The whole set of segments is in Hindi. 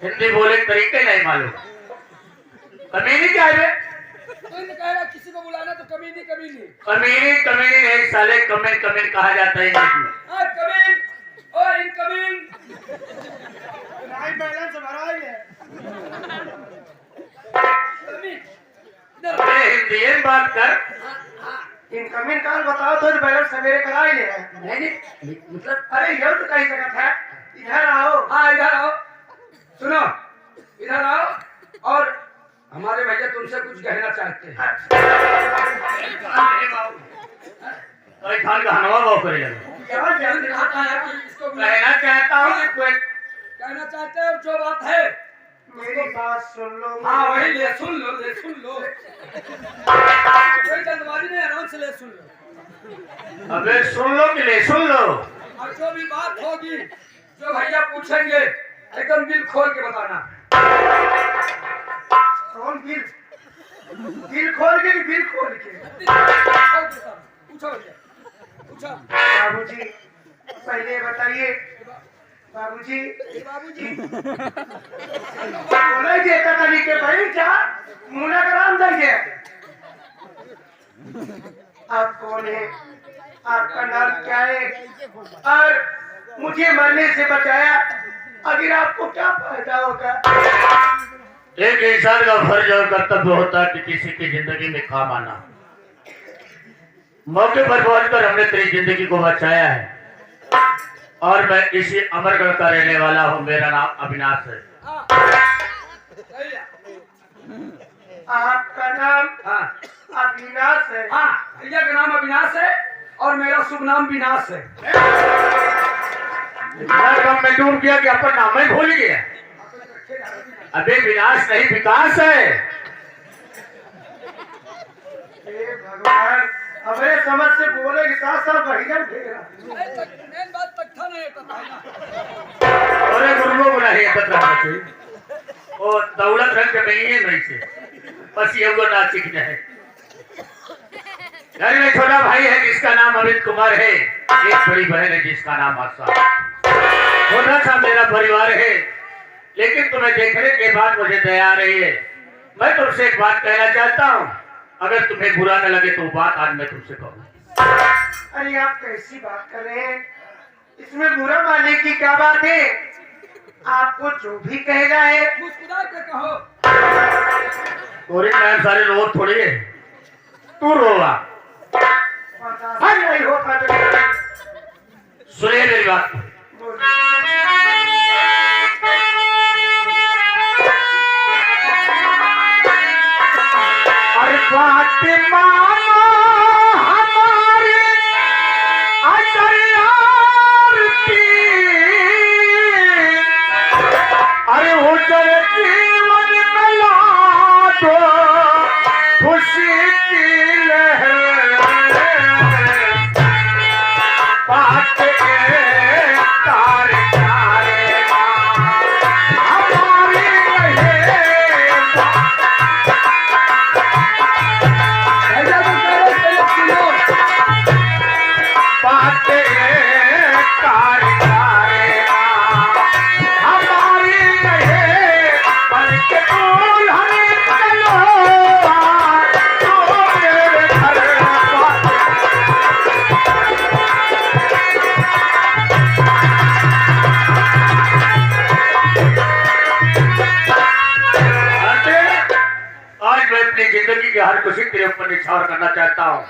हिंदी बोले के तरीके नहीं मालूम। कमीनी क्या है? तुमने कह रहा किसी को बुलाना तो कमीनी कमीनी। कमीनी कमीनी नहीं साले, कमेन कमेन कहा जाता है इंग्लिश में। हाँ कमीन, ओ इनकमिंग। नहीं बैलेंस भरा ही है। कमीन। अबे हिंदी में बात कर। इनकमिंग कॉल बताओ तो बैलेंस सवेरे करा ही है। नहीं मतलब अरे ये तो कहीं जगह है। इधर आओ। हाँ इधर आओ, सुनो इधर आओ। और हमारे भैया तुमसे कुछ कहना चाहते हैं। अरे खान का हनवा बहुत करे जाना। क्या ध्यान दिखाता है कि इसको कहना चाहता हूँ कि कोई कहना चाहते हैं जो बात है मेरी बात सुन लो। हाँ वही ले सुन लो, ले सुन लो। कोई जल्दबाजी नहीं, आराम से ले सुन लो। अबे सुन लो कि ले सुन लो। और जो भी बात होगी, जो भैया पूछेंगे एकदम दिल खोल के बताना। कौन दिल? दिल खोल के कि दिल खोल के? पूछो भैया, पूछो। बाबूजी पहले बताइए। बाबूजी बाबूजी बोले देता तरीके भाई क्या मुना का नाम दे। आप कौन है? आपका नाम क्या है? और मुझे मरने से बचाया, अगर आपको क्या फायदा होगा? एक इंसान का फर्ज और कर्तव्य होता है कि किसी की जिंदगी में काम आना। मौके पर पहुंचकर हमने तेरी जिंदगी को बचाया है और मैं इसी अमरगढ़ का रहने वाला हूँ। मेरा नाम अविनाश है। आपका नाम हाँ अविनाश है? हाँ, भैया का नाम अविनाश है और मेरा शुभ नाम विनाश है। इतना कम में डूब गया कि अपना नाम ही भूल गया। अबे विनाश नहीं विकास है। हे भगवान, अबे समझ से बोले के साथ साथ बढ़िया फेरा। मेन बात तख्ता नहीं है। अरे गुरुओं को नहीं है वो दौलत रंग के नहीं है नहीं से बस ये वो ना सीखना है। घर में छोटा भाई है जिसका नाम अमित कुमार है। एक बड़ी बहन है जिसका नाम आशा। छोटा सा मेरा परिवार है, लेकिन तुम्हें देखने के बाद मुझे दया आ रही है। मैं तुमसे एक बात कहना चाहता हूँ, अगर तुम्हें बुरा न लगे तो बात आज मैं तुमसे कहूँ। अरे आप कैसी बात कर रहे हैं? इसमें बुरा मानने की क्या बात है? आपको जो भी कहना है मुस्कुरा के कहो। तोरे टाइम सारे रो थोड़ी है, तू रोवा। हर नहीं हो पाता। सुनिए मेरी बात। अरे बात मानो हमारी अजर की, अरे उजर जीवन में ला दो खुशी की लहर। बात जिंदगी की हर खुशी तेरे ऊपर निछावर करना चाहता हूँ।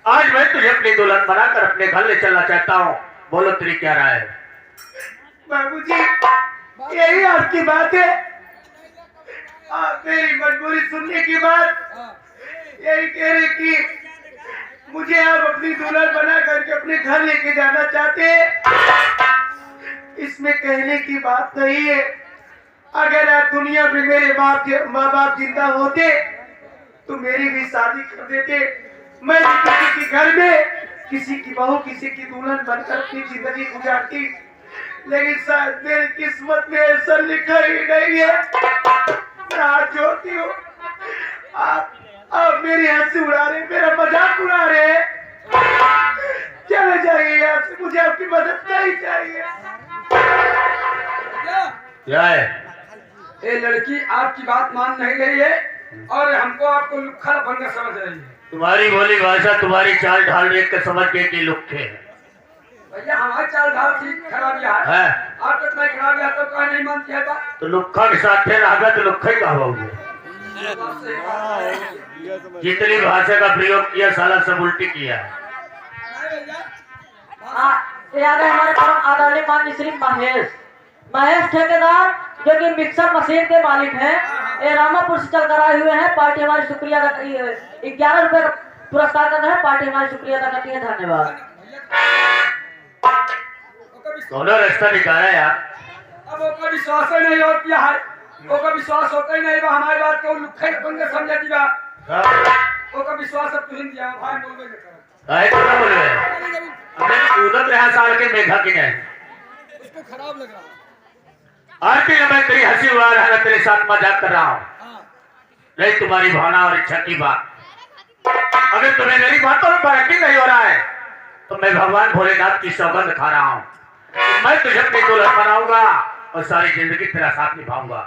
आज मैं तुझे अपनी दुल्हन बनाकर अपने घर ले चलना चाहता हूँ। बोलो तेरी क्या राय है? बाबूजी यही आपकी बात है? आप मेरी मजबूरी सुनने की बात यही कह रहे कि मुझे आप अपनी दुल्हन बना करके अपने घर लेके जाना चाहते हैं। इसमें कहने की बात नहीं है। अगर आप दुनिया में मेरे माँ बाप जिंदा होते तो मेरी भी शादी कर देते। मैं भी किसी के घर में किसी की बहू किसी की दुल्हन बनकर अपनी जिंदगी गुजारती, लेकिन शायद मेरी किस्मत में ऐसा लिखा ही नहीं है। मैं हाथ जोड़ती हूँ, आप मेरी हंसी उड़ा रहे, मेरा मजाक उड़ा रहे। चले जाइए यहाँ से, मुझे आपकी मदद नहीं चाहिए। क्या है? ये लड़की आपकी बात मान नहीं रही है और हमको आपको लुखा लफंगा समझ रही है। तुम्हारी बोली भाषा, तुम्हारी चाल ढाल देख कर समझ गए कि लुखे हैं। भैया हमारी चाल ढाल ठीक खराब है, आप इतना खराब है तो कहा नहीं मानती है बात। तो लुखा के साथ रहा तो लुखा ही कहोगे। जितनी भाषा का प्रयोग किया साला सब उल्टी किया। याद है हमारे परम आदरणीय माननीय श्री महेश ठेकेदार जो कि मिक्सर मशीन के मालिक हैं। ये रामापुर से चल कर आए हुए हैं। पार्टी हमारी शुक्रिया 11 रुपए का पुरस्कार कर रहे हैं। पार्टी हमारी शुक्रिया अदा करती है। धन्यवाद। दोनों रास्ता निकाला यार। अब वो का विश्वास ही नहीं होती है, वो का विश्वास होता ही नहीं बा हमारी बात को लुखे लफंगा समझ दिया। वो का विश्वास अब तुम दिया भाई बोलबे न कर। काहे तो ना बोले हमने कूदत रहा साल के मेघा की नहीं उसको खराब लग रहा है। आरती मैं तेरी हंसी उड़ा रहा है, तेरे साथ मजाक कर रहा हूँ। नहीं तुम्हारी भावना और इच्छा की बात। अगर तुम्हें मेरी बातों में फर्क ही नहीं हो रहा है तो मैं भगवान भोलेनाथ की सौगंध खा रहा हूँ। तो मैं तुझे अपनी दुल्हन बनाऊंगा और सारी जिंदगी तेरा साथ निभाऊंगा।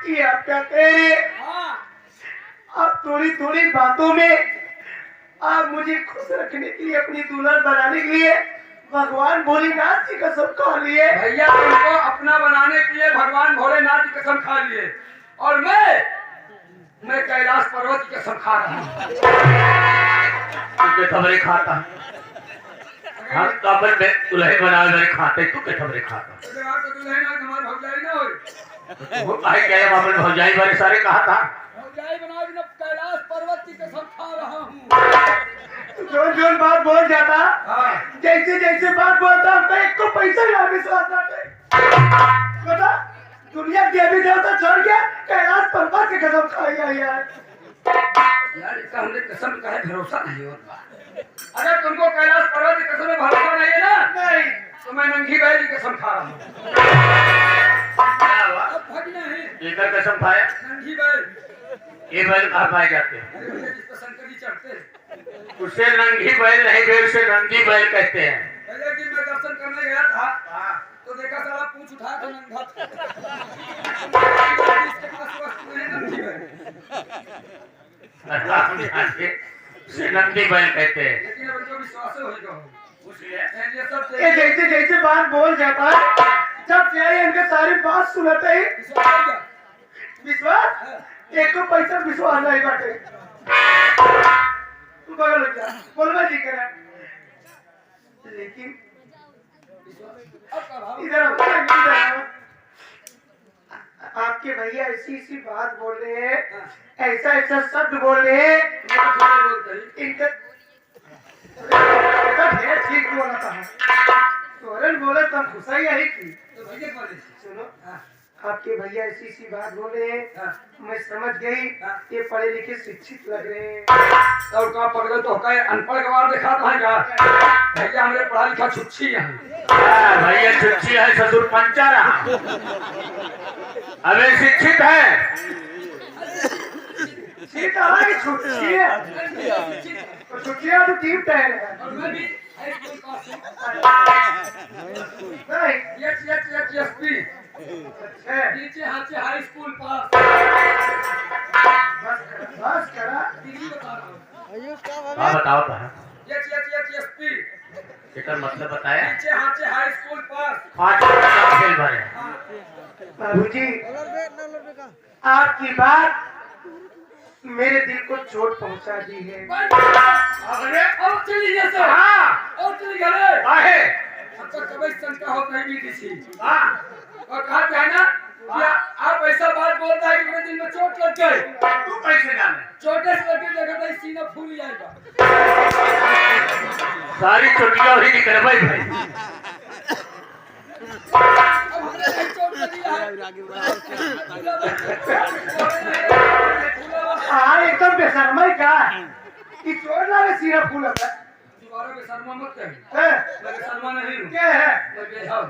ये आप क्या कह रहे हैं? आप थोड़ी थोड़ी बातों में आप मुझे खुश रखने के लिए, अपनी दुल्हन बनाने के लिए भगवान भोलेनाथ की कसम खा लिए। भैया तुमको अपना बनाने के लिए भगवान भोलेनाथ की कसम खा लिए और मैं कैलाश पर्वत की कसम खा रहा हूँ। तुझे खबरें खाता हम काबल में दुल्हन बना मेरे खाते तू के खबरें खाता वो काहे कहे बाबल भौजाई वाले सारे कहा था कैलाश पर्वत की कसम खा रहा हूँ। जोन जोन बात बोल जाता, जैसे जैसे बात बोलता मैं एक को पैसा ना विश्वास ना बता। दुनिया देवी देवता छोड़ के कैलाश पर्वत की कसम खाई यार। इसका हमने कसम का है भरोसा नहीं होता। अगर तुमको कैलाश पर्वत की कसम में भरोसा नहीं है ना, नहीं तो मैं नंगी बैल की कसम खा रहा हूँ। लेकर कसम खाया। नंगी बैल ये बैल कहाँ पाए जाते हैं? शंकर जी चढ़ते हैं। उसे नंगी बैल नहीं बैल उसे नंगी बैल कहते हैं। पहले दिन मैं दर्शन करने गया था तो देखा साला पूंछ उठाया था नंगा था। इसके पास वस्तु नहीं नंगी बैल। उसे नंगी बैल कहते हैं। लेकिन अब जो विश्वास होगा ये जैसे जैसे बात बोल जाता है जब प्यारे इनके सारी बात सुनते ही विश्वास एक को पैसा विश्वास नहीं बाटे। तू बगल लग जा बोलवा जी करा लेकिन इधर आपके भैया ऐसी ऐसी बात बोल रहे हैं, ऐसा ऐसा शब्द बोल रहे हैं इनका ठीक बोला था तोरन बोला तब खुशाई आई थी। सुनो आपके भैया ऐसी सी बात बोल रहे हैं, मैं समझ गई ये पढ़े लिखे शिक्षित लग रहे हैं। और कहा पकड़ो तो क्या अनपढ़ गवार दिखाता है क्या? भैया हमने पढ़ा लिखा छुच्छी है। भैया छुच्छी है ससुर पंचा रहा अबे शिक्षित है। छुट्टी है तो छुट्टियां तो टीम टायर है। और मैं भी हाई स्कूल पास हूं। नहीं एचएसपी अच्छा नीचे हाथे हाई स्कूल पास। बस करा डिग्री बता रहा हूं। हाँ बताओ कहा एचएसपी इसका मतलब बताया। नीचे हाथे हाई स्कूल पास। 5 खेल भरे। बाबूजी आपकी बात मेरे दिल को चोट पहुंचा दी है। अरे और चली जैसे हाँ और चली गए आहे अब तक कभी शंका होता है बीती थी। हाँ और कहा था ना कि आप ऐसा बात बोलता है कि मेरे दिल में चोट लग गई। तू कैसे जाने? चोटे से लगे जगह तो सीना फूल जाएगा। सारी चोटियां ही निकल भाई। अब हमने नहीं चोट लगी हाँ एकदम बेशर्माई का कि चोट लगे सीना फूल है। दोबारा बेशर्मा मत कहीं। है? मैं बेशर्मा नहीं हूँ। क्या है मैं बेहद।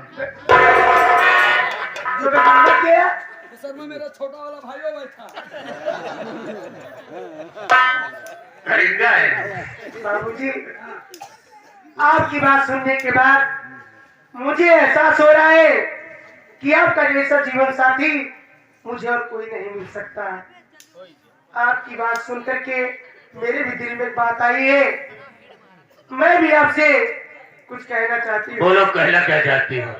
जो बेशर्मा क्या है? बेशर्मा मेरा छोटा वाला भाईयों बैठा। खरीदा है। बाबूजी आपकी बात सुनने के बाद मुझे एहसास हो रहा है कि आपका जैसा जीवन साथी मुझे और कोई नहीं मिल सकता। आपकी बात सुन करके मेरे भी दिल में बात आई है। मैं भी आपसे कुछ कहना चाहती हूँ। बोलो, कहना क्या चाहती हो?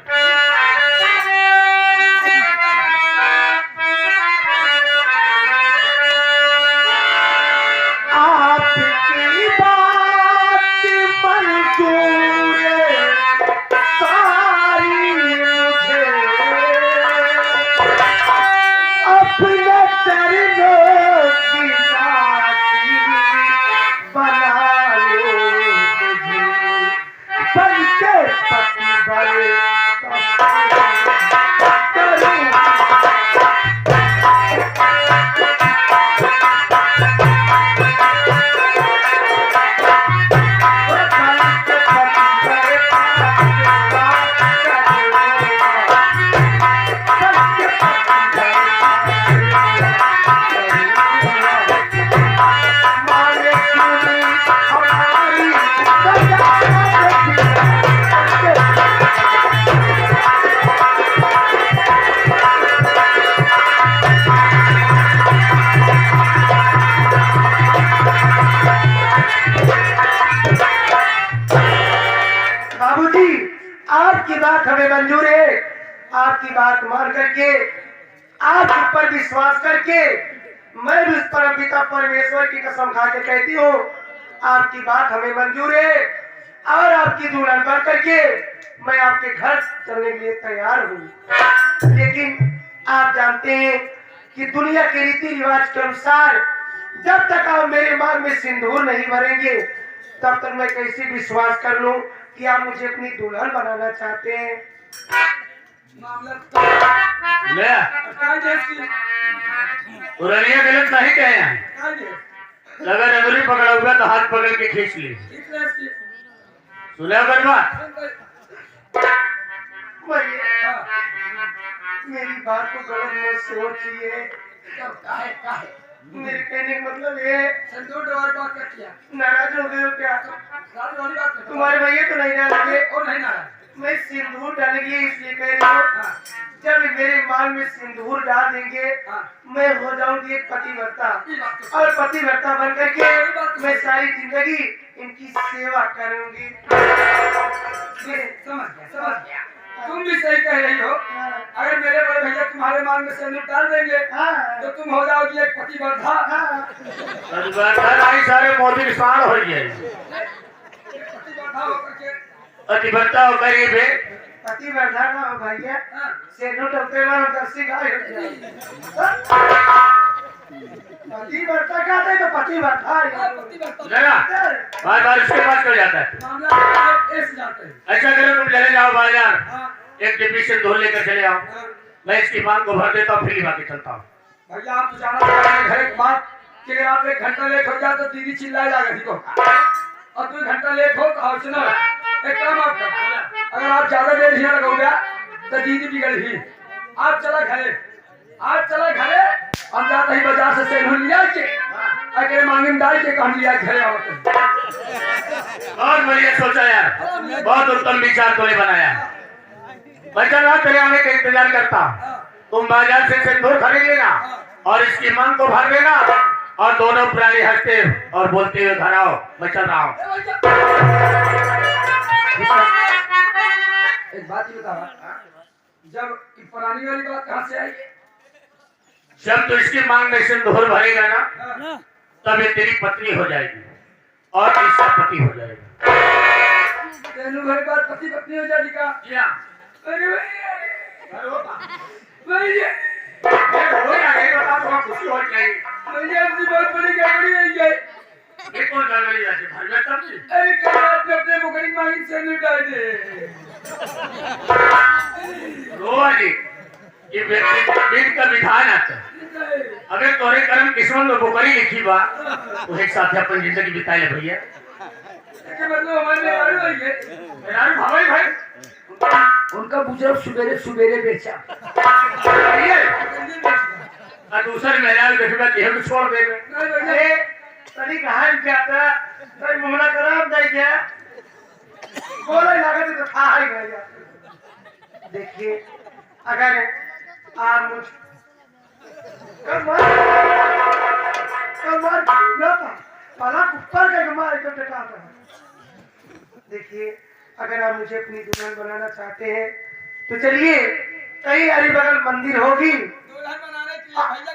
आपकी बात मंजूर सारी मुझे अपने चरणों की दासी बना लो मुझे, बनके पति बड़े आपकी बात हमें मंजूर है। आपकी बात मान करके, आपके ऊपर विश्वास करके मैं भी उस परम पिता परमेश्वर की कसम खा के कहती हूँ, आपकी बात हमें मंजूर है और आपकी दुल्हन बन करके मैं आपके घर चलने के लिए तैयार हूँ। लेकिन आप जानते हैं कि दुनिया के रीति रिवाज के अनुसार जब तक आप मेरे मांग में सिंदूर नहीं भरेंगे तब तक मैं कैसे विश्वास कर लूं कि आप मुझे अपनी दुल्हन बनाना चाहते हैं। पुरानिया गलत नहीं कहे हैं। अगर अंगुली पकड़ा हुआ तो हाथ पकड़ के खींच ली। सुना बनवा? मेरी बात को गलत मत सोचिए। मेरे कहने का मतलब ये नाराज हो गए हो क्या? तुम्हारे भैया तो नहीं डालेंगे और नहीं ना मैं सिंदूर डालने के लिए इसलिए कह रही हूँ, जब मेरे मांग में सिंदूर डाल देंगे मैं हो जाऊंगी एक पतिव्रता और पतिव्रता बन करके मैं सारी जिंदगी इनकी सेवा करूंगी। समझ गया। तुम भी सही कह रही हो। अगर मेरे बड़े भैया तुम्हारे मांग में सिंदूर डाल देंगे तो तुम हो जाओगी एक पतिव्रता। सारे मोदी किसान हो गए। पतिव्रता हो गरीब है। पतिव्रता ना हो भैया, सिंदूर डलते में दर्शी गाय हो जाएगी। पतिव्रता कहते तो पतिव्रता बार बार उसके पास कर जाता है। ऐसा करो, तुम चले जाओ बाजार, एक डिब्बी सिंदूर लेकर चले आओ। मैं इसकी मांग को भर देता हूँ, फिर बाकी चलता हूँ। भैया आप तो जाना चाहते घर एक बात कि अगर आप 1 घंटा लेट हो जाए तो दीदी चिल्लाए जाएगा ठीक हो, और 2 घंटा लेट हो तो सुनो एक काम आप कर, अगर आप ज्यादा देर यहाँ लगोगे तो दीदी बिगड़ ही। आप चला घरे हम जाते ही बाजार से सिंदूर लिया के अगर मांगे में डाल के कहा लिया घरे आओ। बहुत बढ़िया सोचा यार, बहुत उत्तम विचार तूने बनाया। बच्चा ना तेरे आने का इंतजार करता। तुम बाजार से सिंदूर खरीद लेना और इसकी मांग को भर देना और दोनों प्राणी हंसते और बोलते हुए घर आओ, मैं चल रहा हूँ। एक बात ही बता, जब पुरानी वाली बात कहाँ से आई? जब तो इसकी मांग में सिंदूर भरेगा ना तब ये तेरी पत्नी हो जाएगी और इसका पति हो जाएगा। तेनू घर बात पति पत्नी हो जाएगी का? अरे भैया खुशी हो जाएगी। अपनी बहुत बड़ी गड़बड़ी हुई है। ये कौन गड़बड़ी है? घर में तब नहीं। अरे कल रात में अपने मुखरी मांगी सिंदूर डाल दे। रोआ जी, ये वेद का विधान आता है। अगर तोरे कर्म किस्मत में बुकरी लिखी बा तो एक साथ अपन जिंदगी बिताए ले भैया। मतलब हमारे भाई उनका बुजुर्ग सुबेरे बेचा और दूसरे महिला देखा देह छोड़ देंगे। तनी कहा जाता तनी मुमना खराब नहीं क्या बोले लागत तो था ही भैया। देखिए अगर आप मुझ कमर कमर ना था पला ऊपर का कमर एकदम टटा था। देखिए अगर आप मुझे अपनी दुल्हन बनाना चाहते हैं तो चलिए कहीं अली बगल मंदिर होगी दुल्हन बनाने के लिए भैया